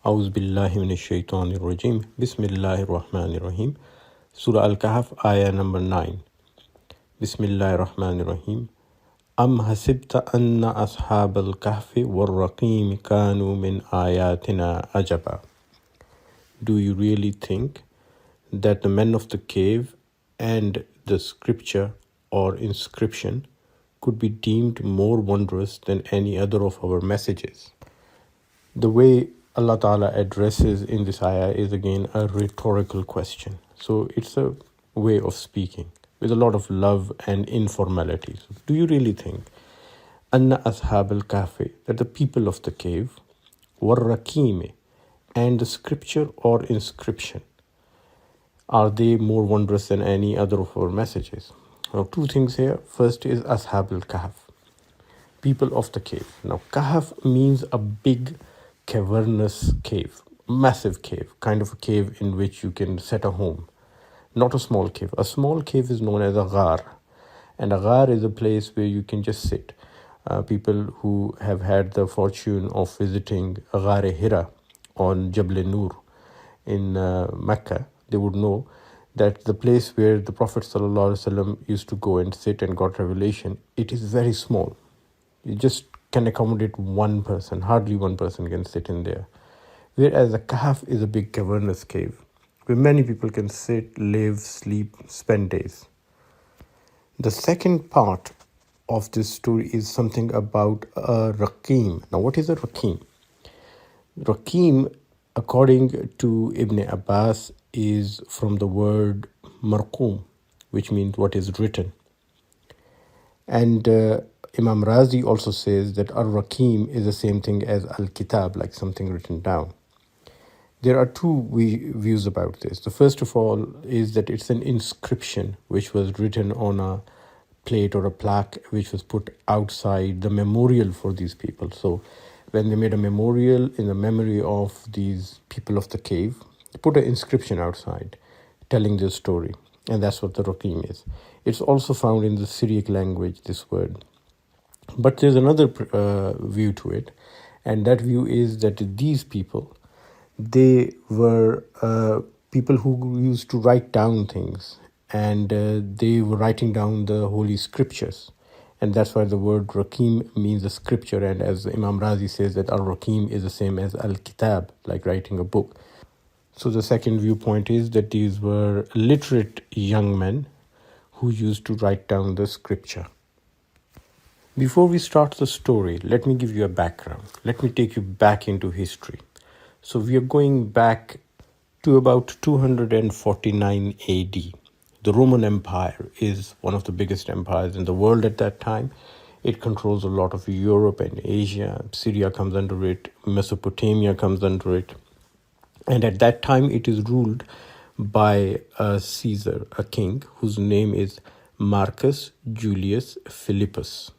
A'udhu billahi minash shaitanir rajim. Bismillahir rahmanir rahim. Surah Al Kahf, ayah number 9. Bismillahir rahmanir rahim. Am hasibta anna ashab al kahfi war raqim kanu min ayatina ajaba. Do you really think that the men of the cave and the scripture or inscription could be deemed more wondrous than any other of our messages? The way Allah Ta'ala addresses in this ayah is again a rhetorical question. So it's a way of speaking with a lot of love and informality. So do you really think Anna Ashab al Kahfi, that the people of the cave, were Rakime, and the scripture or inscription, are they more wondrous than any other of our messages? Now, two things here. First is Ashab al Kahf, people of the cave. Now, Kahf means a big cavernous cave, massive cave, kind of a cave in which you can set a home, not a small cave. A small cave is known as a ghar, and a ghar is a place where you can just sit. People who have had the fortune of visiting Ghar Hira on Jabal Nur in Mecca, they would know that the place where the Prophet ﷺ used to go and sit and got revelation, it is very small. You just can accommodate one person, hardly one person can sit in there. Whereas a kahf is a big cavernous cave where many people can sit, live, sleep, spend days. The second part of this story is something about a Rakim. Now, what is a Rakim? Rakim, according to Ibn Abbas, is from the word marqum, which means what is written. And Imam Razi also says that Ar-Rakim is the same thing as Al-Kitab, like something written down. There are two views about this. The first of all is that it's an inscription which was written on a plate or a plaque which was put outside the memorial for these people. So when they made a memorial in the memory of these people of the cave, they put an inscription outside telling their story. And that's what the Rakim is. It's also found in the Syriac language, this word. But there's another view to it. And that view is that these people, they were people who used to write down things. And they were writing down the holy scriptures. And that's why the word Rakim means a scripture. And as Imam Razi says, that Al-Rakim is the same as Al-Kitab, like writing a book. So the second viewpoint is that these were literate young men who used to write down the scripture. Before we start the story, let me give you a background. Let me take you back into history. So we are going back to about 249 AD. The Roman Empire is one of the biggest empires in the world at that time. It controls a lot of Europe and Asia. Syria comes under it. Mesopotamia comes under it. And at that time, it is ruled by a Caesar, a king, whose name is Marcus Julius Philippus.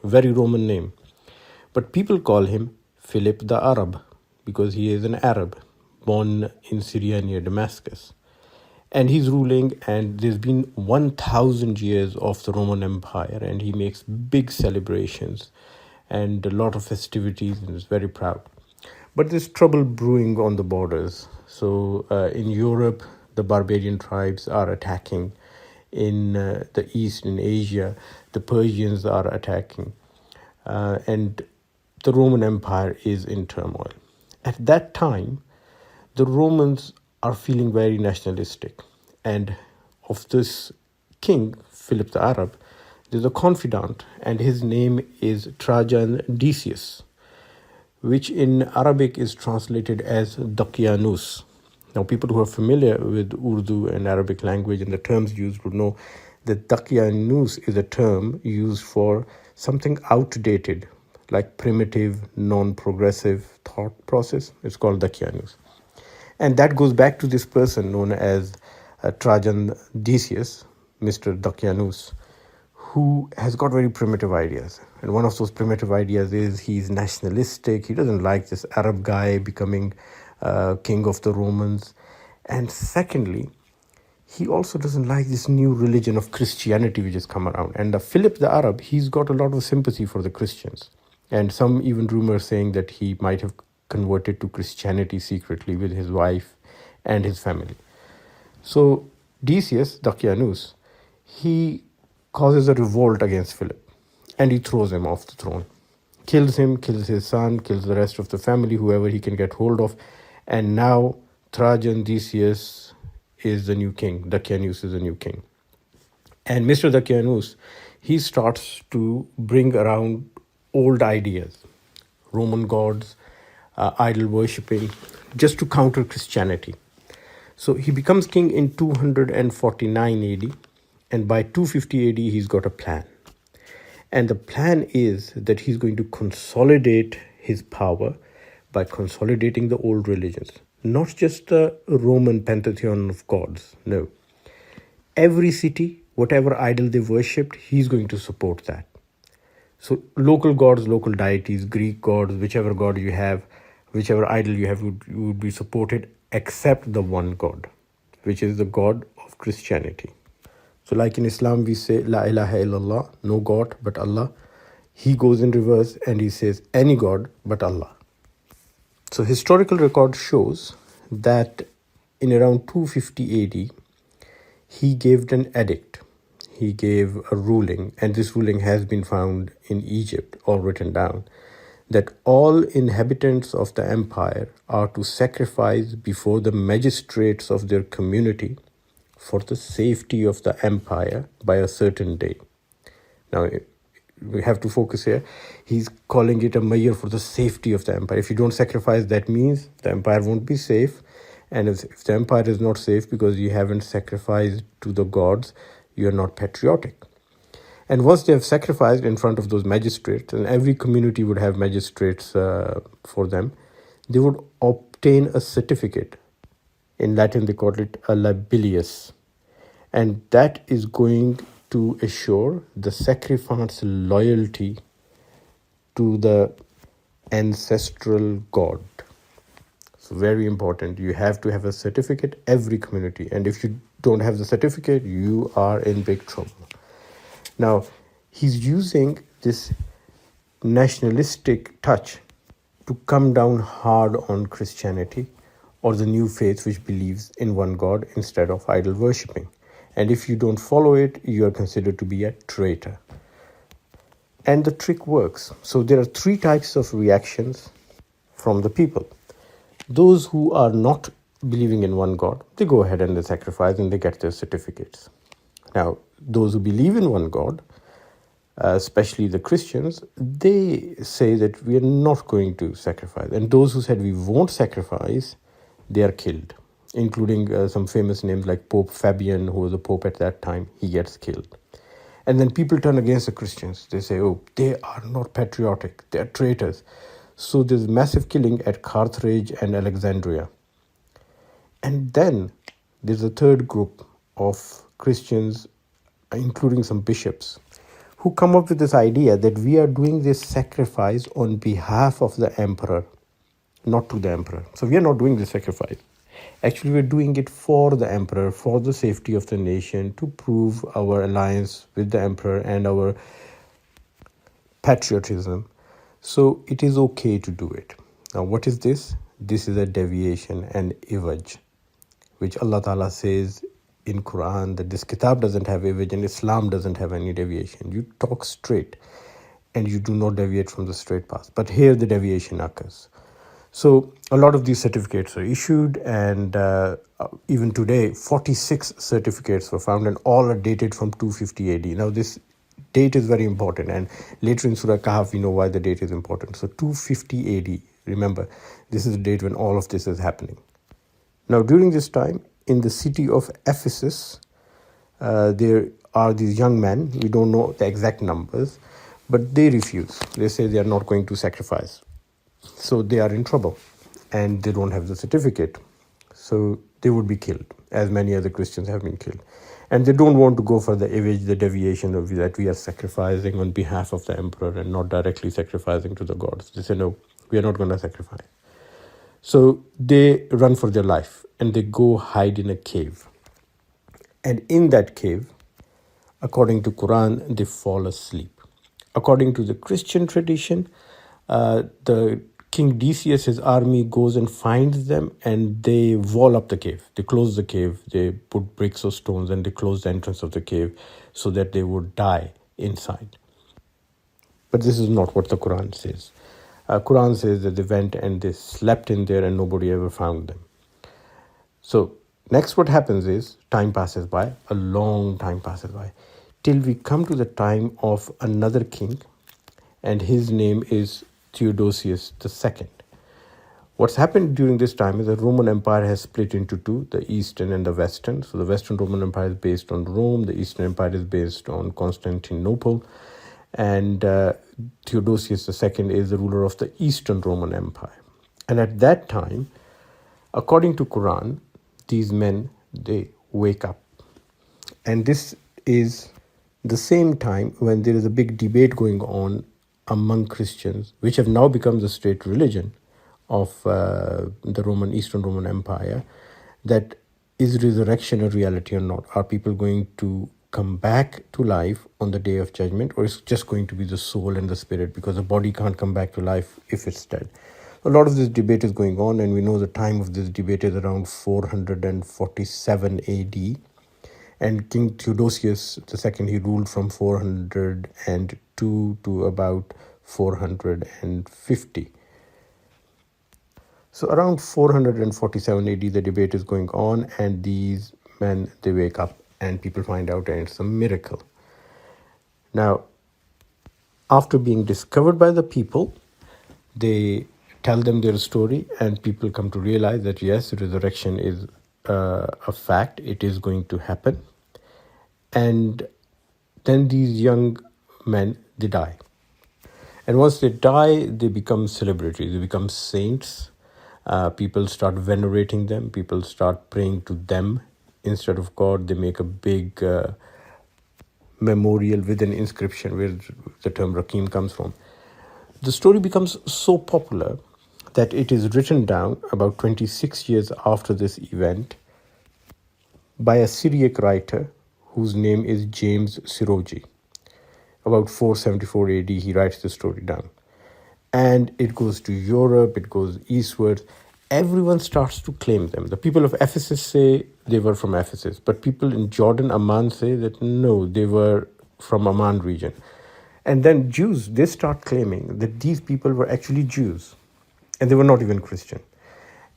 Very Roman name. But people call him Philip the Arab because he is an Arab born in Syria near Damascus. And he's ruling, and there's been 1,000 years of the Roman Empire, and he makes big celebrations and a lot of festivities and is very proud. But there's trouble brewing on the borders. So in Europe, the barbarian tribes are attacking. In the East, in Asia, the Persians are attacking. And the Roman Empire is in turmoil. At that time, the Romans are feeling very nationalistic. And of this king, Philip the Arab, there's a confidant, and his name is Trajan Decius, which in Arabic is translated as Daqyanus. Now, people who are familiar with Urdu and Arabic language and the terms used would know that Daqyanus is a term used for something outdated, like primitive, non-progressive thought process. It's called Daqyanus. And that goes back to this person known as Trajan Decius, Mr. Daqyanus, who has got very primitive ideas. And one of those primitive ideas is he's nationalistic. He doesn't like this Arab guy becoming king of the Romans. And secondly, he also doesn't like this new religion of Christianity which has come around. And Philip the Arab, he's got a lot of sympathy for the Christians. And some even rumors saying that he might have converted to Christianity secretly with his wife and his family. So Decius, Dakianus, he causes a revolt against Philip and he throws him off the throne. Kills him, kills his son, kills the rest of the family, whoever he can get hold of. And now Trajan Decius is the new king. Dakianus is the new king. And Mr. Dakianus, he starts to bring around old ideas, Roman gods, idol worshipping, just to counter Christianity. So he becomes king in 249 AD, and by 250 AD, he's got a plan. And the plan is that he's going to consolidate his power by consolidating the old religions, not just the Roman pantheon of gods, no. Every city, whatever idol they worshipped, he's going to support that. So local gods, local deities, Greek gods, whichever god you have, whichever idol you have would be supported except the one God, which is the God of Christianity. So like in Islam, we say, La ilaha illallah, no God but Allah. He goes in reverse and he says, any God but Allah. So historical record shows that in around 250 AD, he gave an edict. He gave a ruling, and this ruling has been found in Egypt, all written down, that all inhabitants of the empire are to sacrifice before the magistrates of their community for the safety of the empire by a certain day. Now, we have to focus here. He's calling it a measure for the safety of the empire. If you don't sacrifice, that means the empire won't be safe. And if the empire is not safe because you haven't sacrificed to the gods, you're not patriotic. And once they have sacrificed in front of those magistrates, and every community would have magistrates for them, they would obtain a certificate. In Latin, they call it a libellus. And that is going to assure the sacrificant's loyalty to the ancestral god. So very important. You have to have a certificate, every community. And if you don't have the certificate, you are in big trouble. Now, he's using this nationalistic touch to come down hard on Christianity or the new faith which believes in one God instead of idol worshipping. And if you don't follow it, you are considered to be a traitor. And the trick works. So there are three types of reactions from the people. Those who are not believing in one God, they go ahead and they sacrifice and they get their certificates. Now, those who believe in one God, especially the Christians, they say that we are not going to sacrifice. And those who said we won't sacrifice, they are killed, including some famous names like Pope Fabian, who was a pope at that time. He gets killed. And then people turn against the Christians. They say, oh, they are not patriotic. They are traitors. So there's massive killing at Carthage and Alexandria. And then there's a third group of Christians, including some bishops, who come up with this idea that we are doing this sacrifice on behalf of the emperor, not to the emperor. So we are not doing this sacrifice. Actually, we're doing it for the emperor, for the safety of the nation, to prove our alliance with the emperor and our patriotism. So it is okay to do it. Now, what is this? This is a deviation and ivaj, which Allah Ta'ala says in Quran that this kitab doesn't have ivaj and Islam doesn't have any deviation. You talk straight and you do not deviate from the straight path. But here the deviation occurs. So a lot of these certificates are issued, and even today 46 certificates were found, and all are dated from 250 AD. Now this date is very important, and later in Surah Al Kahf we know why the date is important. So 250 AD, remember, this is the date when all of this is happening. Now during this time, in the city of Ephesus, there are these young men, we don't know the exact numbers, but they refuse. They say they are not going to sacrifice. So they are in trouble and they don't have the certificate. So they would be killed, as many other Christians have been killed. And they don't want to go for the image, the deviation of that we are sacrificing on behalf of the emperor and not directly sacrificing to the gods. They say, no, we are not going to sacrifice. So they run for their life and they go hide in a cave. And in that cave, according to Quran, they fall asleep. According to the Christian tradition, the King Decius, his army, goes and finds them, and they wall up the cave. They close the cave. They put bricks or stones, and they close the entrance of the cave so that they would die inside. But this is not what the Quran says. Quran says that they went and they slept in there and nobody ever found them. So next what happens is time passes by, a long time passes by, till we come to the time of another king, and his name is Theodosius II. What's happened during this time is the Roman Empire has split into two, the Eastern and the Western. So the Western Roman Empire is based on Rome, the Eastern Empire is based on Constantinople, and Theodosius II is the ruler of the Eastern Roman Empire. And at that time, according to Quran, these men, they wake up. And this is the same time when there is a big debate going on among Christians, which have now become the state religion of the Eastern Roman Empire, that is resurrection a reality or not? Are people going to come back to life on the day of judgment, or is it just going to be the soul and the spirit, because the body can't come back to life if it's dead? A lot of this debate is going on, and we know the time of this debate is around 447 AD. And King Theodosius II, he ruled from 402 to about 450. So around 447 AD, the debate is going on, and these men, they wake up, and people find out, and it's a miracle. Now, after being discovered by the people, they tell them their story, and people come to realize that yes, resurrection is a fact, it is going to happen. And then these young men, they die. And once they die, they become celebrities, they become saints. People start venerating them, people start praying to them instead of God. They make a big memorial with an inscription where the term Rakim comes from. The story becomes so popular that it is written down about 26 years after this event by a Syriac writer whose name is James Siroji. About 474 AD, he writes the story down. And it goes to Europe, it goes eastward. Everyone starts to claim them. The people of Ephesus say they were from Ephesus, but people in Jordan, Amman, say that no, they were from Amman region. And then Jews, they start claiming that these people were actually Jews, and they were not even Christian.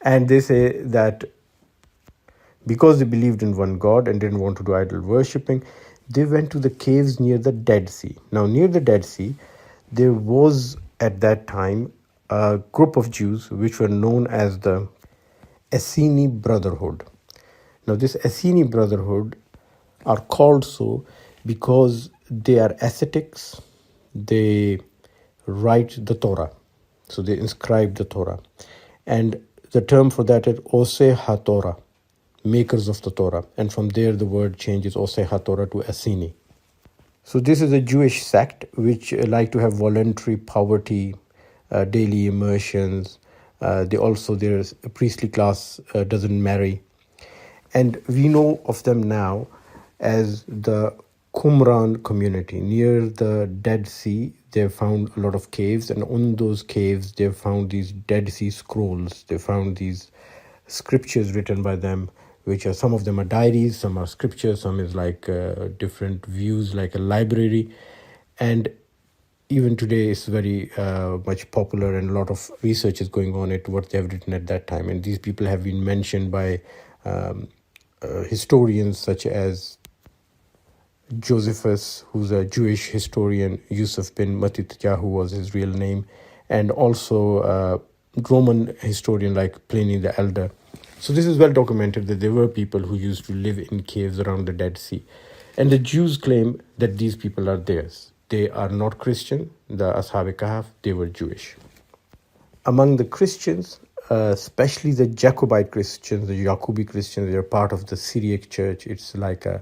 And they say that because they believed in one God and didn't want to do idol worshipping, they went to the caves near the Dead Sea. Now, near the Dead Sea, there was at that time a group of Jews which were known as the Assini Brotherhood. Now, this Assini Brotherhood are called so because they are ascetics. They write the Torah, so they inscribe the Torah, and the term for that is Oseh HaTorah, makers of the Torah, and from there the word changes Oseh HaTorah to Assini. So this is a Jewish sect which like to have voluntary poverty, daily immersions. Their priestly class doesn't marry, and we know of them now as the Qumran community. Near the Dead Sea, they found a lot of caves, and on those caves, they found these Dead Sea scrolls. They found these scriptures written by them, which are, some of them are diaries, some are scriptures, some is like different views, like a library. And even today, it's very much popular, and a lot of research is going on at what they have written at that time. And these people have been mentioned by historians such as Josephus, who's a Jewish historian, Yusuf bin Matityahu was his real name, and also Roman historian like Pliny the Elder. So this is well documented that there were people who used to live in caves around the Dead Sea. And the Jews claim that these people are theirs. They are not Christian, the Ashab Kahf, they were Jewish. Among the Christians, especially the Jacobite Christians, the Jacobi Christians, they are part of the Syriac church. It's like a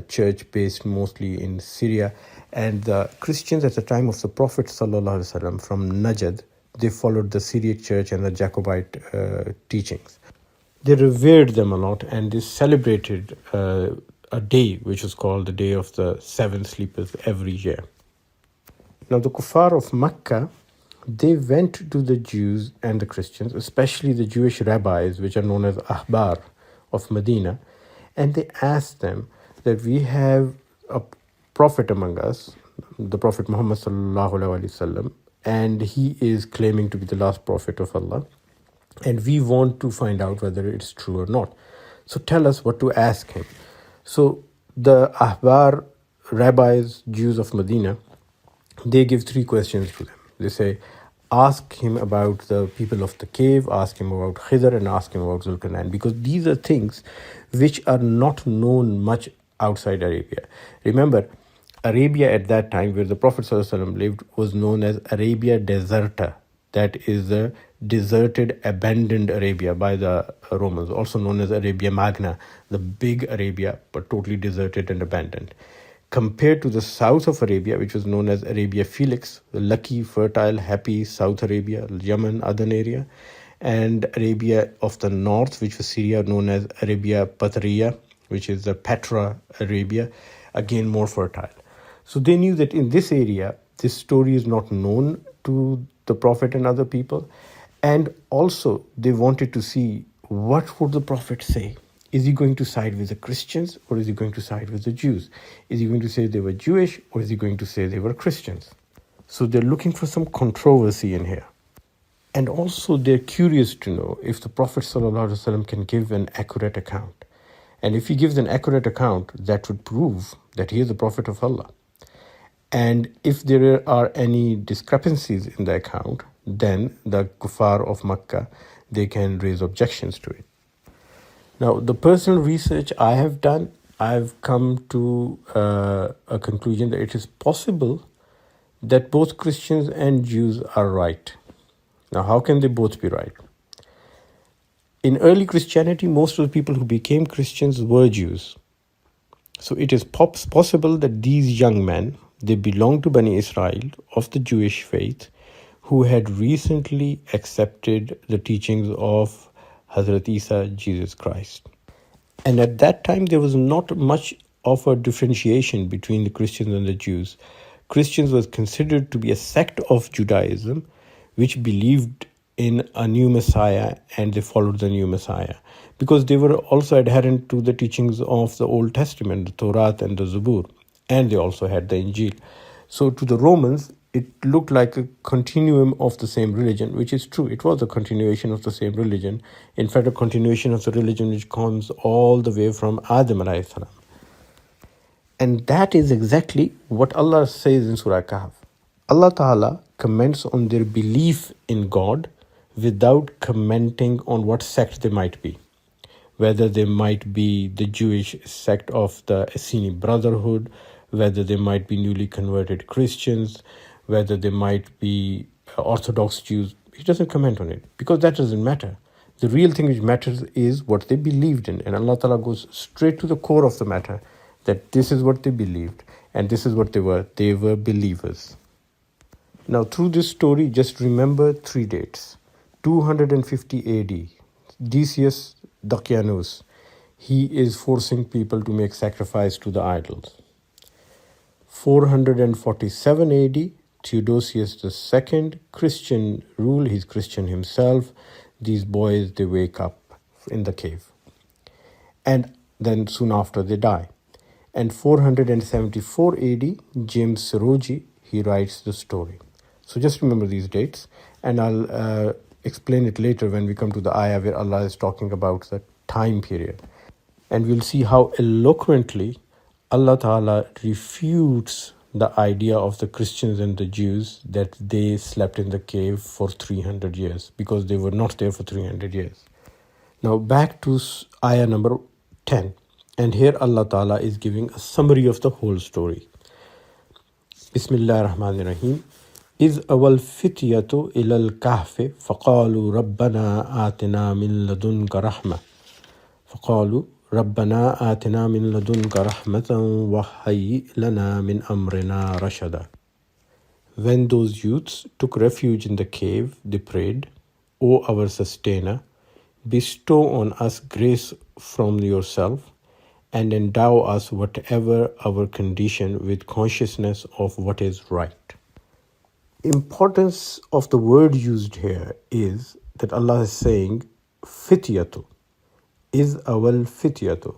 church based mostly in Syria. And the Christians at the time of the Prophet ﷺ from Najd, they followed the Syriac church and the Jacobite teachings. They revered them a lot, and they celebrated a day which is called the Day of the Seven Sleepers every year. Now the Kuffar of Makkah, they went to the Jews and the Christians, especially the Jewish rabbis, which are known as Ahbar of Medina, and they asked them that we have a prophet among us, the Prophet Muhammad sallallahu alaihi wasallam, and he is claiming to be the last prophet of Allah, and we want to find out whether it's true or not. So tell us what to ask him. So the Ahbar rabbis, Jews of Medina, they give three questions to them. They say, ask him about the people of the cave, ask him about Khidr, and ask him about Zulkarnain, because these are things which are not known much outside Arabia. Remember, Arabia at that time, where the Prophet ﷺ lived, was known as Arabia Deserta. That is the deserted, abandoned Arabia by the Romans, also known as Arabia Magna, the big Arabia, but totally deserted and abandoned. Compared to the south of Arabia, which was known as Arabia Felix, the lucky, fertile, happy South Arabia, Yemen, Aden area, and Arabia of the north, which was Syria, known as Arabia Patriya, which is the Petra Arabia, again more fertile. So they knew that in this area, this story is not known to the Prophet and other people. And also they wanted to see what would the Prophet say. Is he going to side with the Christians or is he going to side with the Jews? Is he going to say they were Jewish or is he going to say they were Christians? So they're looking for some controversy in here. And also they're curious to know if the Prophet ﷺ can give an accurate account. And if he gives an accurate account, that would prove that he is the Prophet of Allah. And if there are any discrepancies in the account, then the kuffar of Makkah, they can raise objections to it. Now, the personal research I have done, I've come to a conclusion that it is possible that both Christians and Jews are right. Now, how can they both be right? In early Christianity, most of the people who became Christians were Jews. So it is possible that these young men, they belonged to Bani Israel of the Jewish faith, who had recently accepted the teachings of Hazrat Isa, Jesus Christ. And at that time, there was not much of a differentiation between the Christians and the Jews. Christians was considered to be a sect of Judaism, which believed in a new Messiah, and they followed the new Messiah, because they were also adherent to the teachings of the Old Testament, the Torah and the Zabur, and they also had the Injil. So to the Romans, it looked like a continuum of the same religion, which is true. It was a continuation of the same religion. In fact, a continuation of the religion which comes all the way from Adam alayhi salam. And that is exactly what Allah says in Surah Al Kahf. Allah Ta'ala comments on their belief in God without commenting on what sect they might be. Whether they might be the Jewish sect of the Assini Brotherhood, whether they might be newly converted Christians, whether they might be Orthodox Jews. He doesn't comment on it because that doesn't matter. The real thing which matters is what they believed in. And Allah Ta'ala goes straight to the core of the matter, that this is what they believed and this is what they were. They were believers. Now, through this story, just remember three dates. 250 AD, Decius Dacianus, he is forcing people to make sacrifice to the idols. 447 AD, Theodosius II, Christian rule, he's Christian himself. These boys, they wake up in the cave. And then soon after they die. And 474 AD, James Siroji, he writes the story. So just remember these dates, and I'll explain it later when we come to the ayah where Allah is talking about the time period. And we'll see how eloquently Allah Ta'ala refutes the idea of the Christians and the Jews that they slept in the cave for 300 years, because they were not there for 300 years. Now back to ayah number 10. And here Allah Ta'ala is giving a summary of the whole story. Bismillah ar-Rahman ar-Rahim. إذ أوى الفتية إلى الكهف فقالوا ربنا آتنا من لدنك رحمة فقالوا ربنا آتنا من لدنك رحمة وهيئ لنا من أمرنا رشدا. When those youths took refuge in the cave, they prayed, O our sustainer, bestow on us grace from yourself and endow us whatever our condition with consciousness of what is right. importance of the word used here is that Allah is saying, fityatu, is awal fityatu.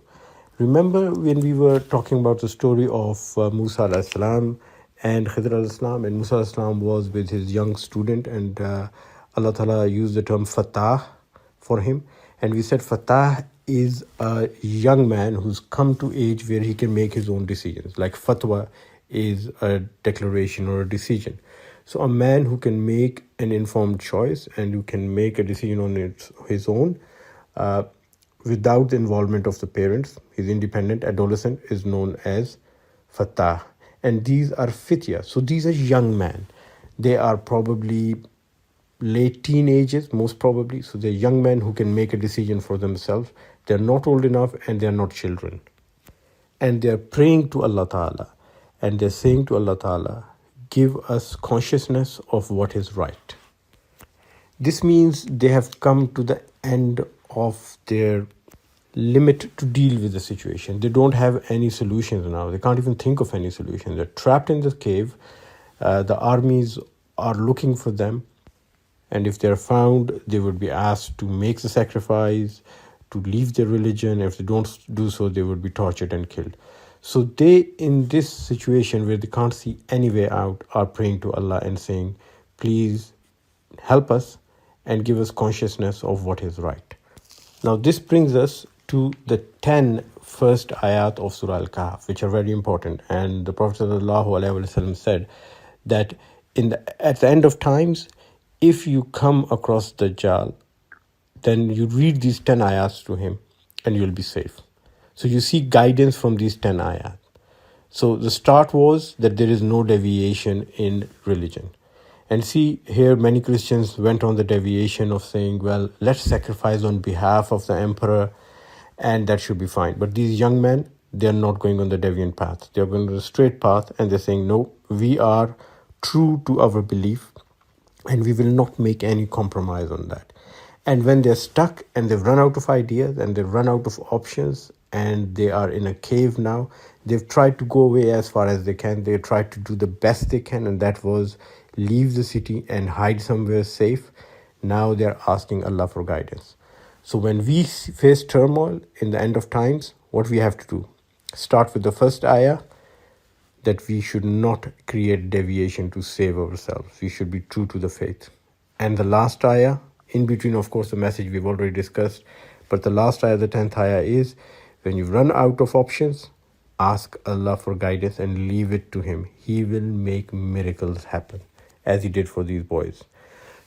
Remember when we were talking about the story of Musa alayhi salam and Khidr alayhi salam, and Musa alayhi salam was with his young student, and Allah Ta'ala used the term fatah for him, and we said fatah is a young man who's come to age where he can make his own decisions, like fatwa is a declaration or a decision. So a man who can make an informed choice and who can make a decision on his own, without the involvement of the parents, his independent adolescent is known as fatah. And these are fitya. So these are young men. They are probably late teenagers, most probably. So they're young men who can make a decision for themselves. They're not old enough and they're not children. And they're praying to Allah Ta'ala. And they're saying to Allah Ta'ala, give us consciousness of what is right. This means they have come to the end of their limit to deal with the situation. They don't have any solutions now. They can't even think of any solution. They're trapped in the cave. The armies are looking for them. And if they're found, they would be asked to make the sacrifice, to leave their religion. If they don't do so, they would be tortured and killed. So they, in this situation where they can't see any way out, are praying to Allah and saying, please help us and give us consciousness of what is right. Now this brings us to the 10 first ayat of Surah Al Kahf, which are very important. And the Prophet ﷺ said that at the end of times, if you come across Dajjal, then you read these 10 ayats to him and you'll be safe. So you seek guidance from these 10 ayat. So the start was that there is no deviation in religion. And see, here many Christians went on the deviation of saying, well, let's sacrifice on behalf of the emperor and that should be fine. But these young men, they're not going on the deviant path. They're going on the straight path and they're saying, no, we are true to our belief and we will not make any compromise on that. And when they're stuck and they've run out of ideas and they've run out of options and they are in a cave now, they've tried to go away as far as they can. They tried to do the best they can, and that was leave the city and hide somewhere safe. Now they're asking Allah for guidance. So when we face turmoil in the end of times, what we have to do? Start with the first ayah, that we should not create deviation to save ourselves. We should be true to the faith. And the last ayah, in between, of course, the message we've already discussed, but the last ayah, the 10th ayah is, when you run out of options, ask Allah for guidance and leave it to Him. He will make miracles happen, as He did for these boys.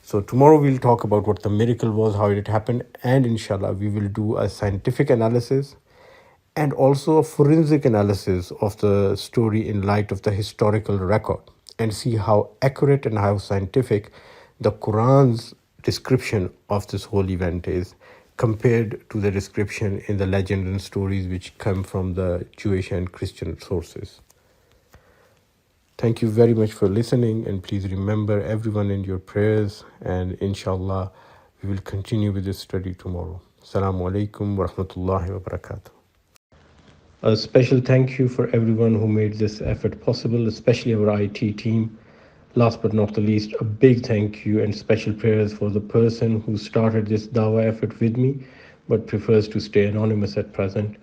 So tomorrow we'll talk about what the miracle was, how it happened, and inshallah we will do a scientific analysis and also a forensic analysis of the story in light of the historical record, and see how accurate and how scientific the Quran's description of this whole event is compared to the description in the legends and stories which come from the Jewish and Christian sources. Thank you very much for listening, and please remember everyone in your prayers, and inshallah we will continue with this study tomorrow. Assalamu alaikum wa rahmatullahi wa barakatuh. A special thank you for everyone who made this effort possible, especially our IT team. Last but not the least, a big thank you and special prayers for the person who started this dawah effort with me but prefers to stay anonymous at present.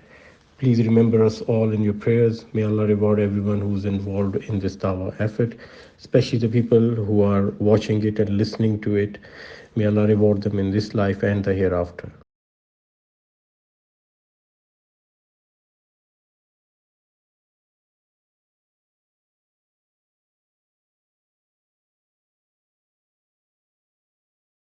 Please remember us all in your prayers. May Allah reward everyone who's involved in this dawah effort, especially the people who are watching it and listening to it. May Allah reward them in this life and the hereafter.